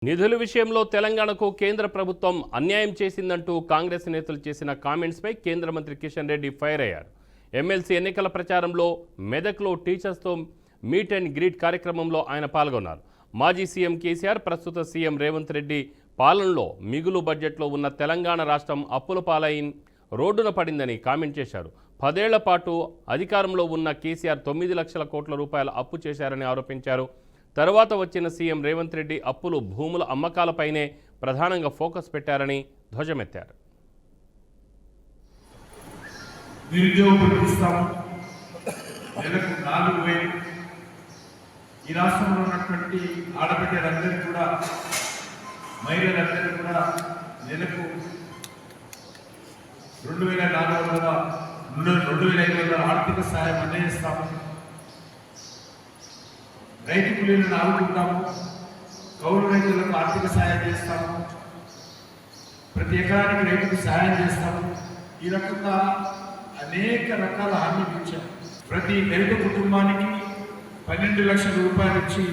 నిధుల విషయంలో తెలంగాణకు కేంద్ర ప్రభుత్వం అన్యాయం చేసిందంటూ కాంగ్రెస్ నేతలు చేసిన కామెంట్స్పై కేంద్ర మంత్రి కిషన్ రెడ్డి ఫైర్ అయ్యారు. ఎమ్మెల్సీ ఎన్నికల ప్రచారంలో మెదక్లో టీచర్స్తో మీట్ అండ్ గ్రీట్ కార్యక్రమంలో ఆయన పాల్గొన్నారు. మాజీ సీఎం కేసీఆర్, ప్రస్తుత సీఎం రేవంత్ రెడ్డి పాలనలో మిగులు బడ్జెట్లో ఉన్న తెలంగాణ రాష్ట్రం అప్పుల పాలైన రోడ్డున పడిందని కామెంట్ చేశారు. 10 ఏళ్ల పాటు అధికారంలో ఉన్న కేసీఆర్ 9 లక్షల కోట్ల రూపాయల అప్పు చేశారని ఆరోపించారు. తర్వాత వచ్చిన సీఎం రేవంత్ రెడ్డి అప్పులు, భూముల అమ్మకాలపైనే ప్రధానంగా ఫోకస్ పెట్టారని ధ్వజమెత్తారు. ఈ రాష్ట్రంలో ఉన్నటువంటి ఆడబిడ్డలందరూ కూడా, మహిళలందరూ కూడా నెలకు 2,500 ఆర్థిక సహాయం అందజేస్తాము. రైతు కూలీలను ఆదుకుంటాము, కౌలు రైతులకు ఆర్థిక సహాయం చేస్తాము, ప్రతి ఎకరానికి రైతుకు సహాయం చేస్తాము. ఈ రకంగా అనేక రకాల హామీలు ఇచ్చాము. ప్రతి దళిత కుటుంబానికి 12 లక్షల రూపాయలు ఇచ్చి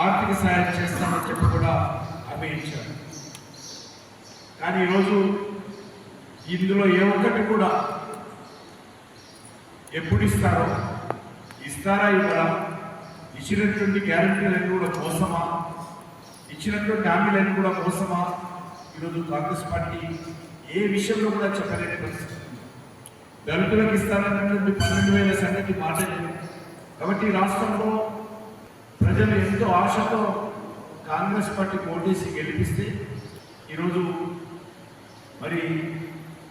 ఆర్థిక సహాయం చేస్తామని చెప్పి కూడా హామీ ఇచ్చారు. కానీ ఈరోజు ఇందులో ఏ ఒక్కటి కూడా ఎప్పుడు ఇస్తారో, ఇస్తారా ఇవ్వరా, ఇచ్చినటువంటి గ్యారెంటీలన్నీ కూడా మోసమా, ఇచ్చినటువంటి హామీలన్నీ కూడా మోసమా, ఈరోజు కాంగ్రెస్ పార్టీ ఏ విషయంలో కూడా చెప్పలేని పరిస్థితి. దళితులకు ఇస్తారన్నటువంటి 12,000 సంగతి మాట్లాడలేదు. కాబట్టి రాష్ట్రంలో ప్రజలు ఎంతో ఆశతో కాంగ్రెస్ పార్టీకి ఓటేసి గెలిపిస్తే ఈరోజు మరి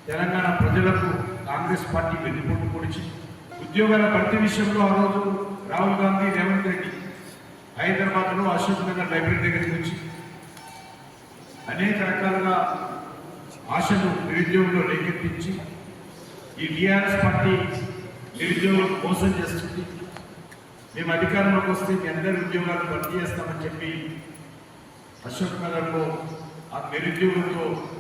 తెలంగాణ ప్రజలకు కాంగ్రెస్ పార్టీ వెన్నుపోటు పొడిచి ఉద్యోగాల భర్తీ విషయంలో ఆ రోజు రాహుల్ గాంధీ, రేవంత్ రెడ్డి హైదరాబాద్లో అశోక్ నగర్ లైబ్రరీ దగ్గరికి వచ్చి అనేక రకాలుగా ఆశలు నిరుద్యోగులు రేకెత్తించి ఈ టీఆర్ఎస్ పార్టీ నిరుద్యోగులకు మోసం చేస్తుంది, మేము అధికారంలోకి వస్తే మీ అందరి ఉద్యోగాలు భర్తీ చేస్తామని చెప్పి అశోక్ నగర్లో ఆ నిరుద్యోగులతో